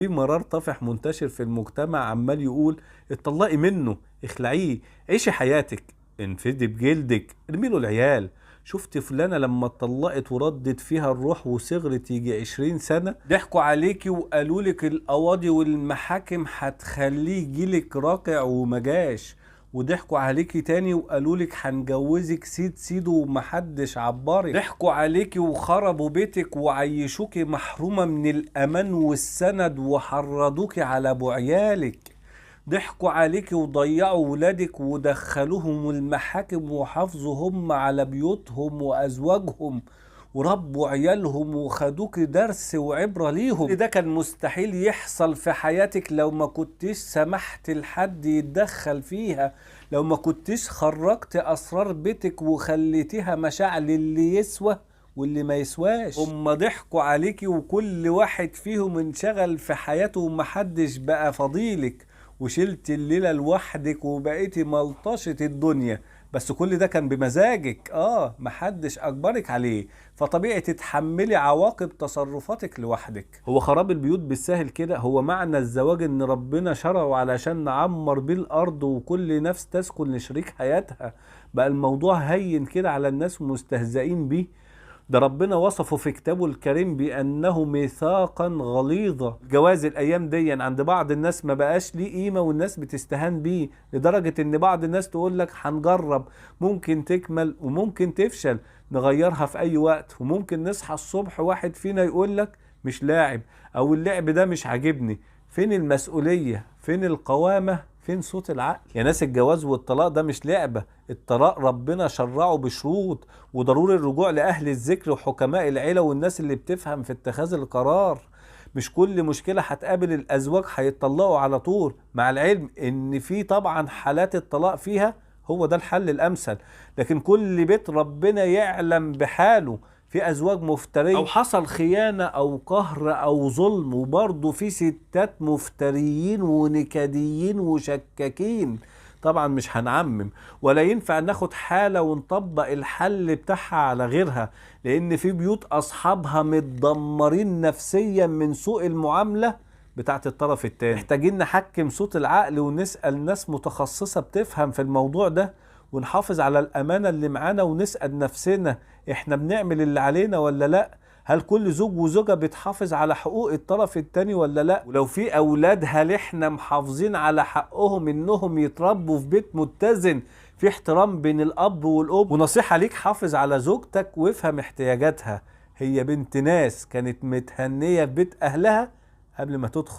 في مرار طافح منتشر في المجتمع عمال يقول اتطلقي منه، اخلعيه، عيشي حياتك، انفدي بجلدك، ارمي له العيال. شفت فلانة لما اتطلقت وردت فيها الروح وصغرت يجي 20 سنة؟ ضحكوا عليكي وقالوا لك القواضي والمحاكم هتخليه يجيلك راكع ومجاش، وضحكوا عليكي تاني وقالوا لك هنجوزك سيد سيدو ومحدش عبرك. ضحكوا عليكي وخربوا بيتك وعيشوكي محرومة من الأمان والسند وحرضوكي على أبو عيالك. ضحكوا عليكي وضيعوا ولادك ودخلوهم المحاكم وحافظوا هم على بيوتهم وأزواجهم وربوا عيالهم وخدوك درس وعبرة ليهم. ده كان مستحيل يحصل في حياتك لو ما كنتش سمحت لحد يتدخل فيها، لو ما كنتش خرجت أسرار بيتك وخليتيها مشاعل اللي يسوى واللي ما يسواش. هم ضحكوا عليكي وكل واحد فيهم انشغل في حياته ومحدش بقى فضيلك، وشلت الليلة لوحدك وبقيتي ملطشة الدنيا، بس كل ده كان بمزاجك، محدش اجبرك عليه، فطبيعي تتحملي عواقب تصرفاتك لوحدك. هو خراب البيوت بالسهل كده؟ هو معنى الزواج ان ربنا شرعه علشان نعمر بيه الارض وكل نفس تسكن لشريك حياتها؟ بقى الموضوع هين كده على الناس ومستهزئين بيه؟ ده ربنا وصفه في كتابه الكريم بأنه ميثاقا غليظا. الجواز الأيام دي عند بعض الناس ما بقاش ليه قيمة والناس بتستهان بيه، لدرجة إن بعض الناس تقول لك هنجرب، ممكن تكمل وممكن تفشل، نغيرها في أي وقت، وممكن نصحى الصبح واحد فينا يقول لك مش لاعب، أو اللعب ده مش عاجبني. فين المسؤولية؟ فين القوامة؟ فين صوت العقل؟ يا ناس الجواز والطلاق ده مش لعبة، الطلاق ربنا شرعه بشروط، وضروري الرجوع لأهل الذكر وحكماء العيلة والناس اللي بتفهم في اتخاذ القرار. مش كل مشكلة هتقابل الأزواج هيتطلقوا على طول، مع العلم إن في طبعا حالات الطلاق فيها هو ده الحل الأمثل، لكن كل بيت ربنا يعلم بحاله، في أزواج مفترية أو حصل خيانة أو قهر أو ظلم، وبرضه في ستات مفتريين ونكديين وشكاكين. طبعا مش هنعمم، ولا ينفع ناخد حالة ونطبق الحل بتاعها على غيرها، لأن في بيوت أصحابها متدمرين نفسيا من سوء المعاملة بتاعت الطرف التاني. محتاجين نحكم صوت العقل ونسأل ناس متخصصة بتفهم في الموضوع ده، ونحافظ على الأمانة اللي معانا، ونسأل نفسنا احنا بنعمل اللي علينا ولا لا؟ هل كل زوج وزوجة بتحافظ على حقوق الطرف التاني ولا لا؟ ولو في أولاد هل احنا محافظين على حقهم انهم يتربوا في بيت متزن في احترام بين الأب والأم؟ ونصيحة ليك، حافظ على زوجتك وافهم احتياجاتها، هي بنت ناس كانت متهنية في بيت أهلها قبل ما تدخل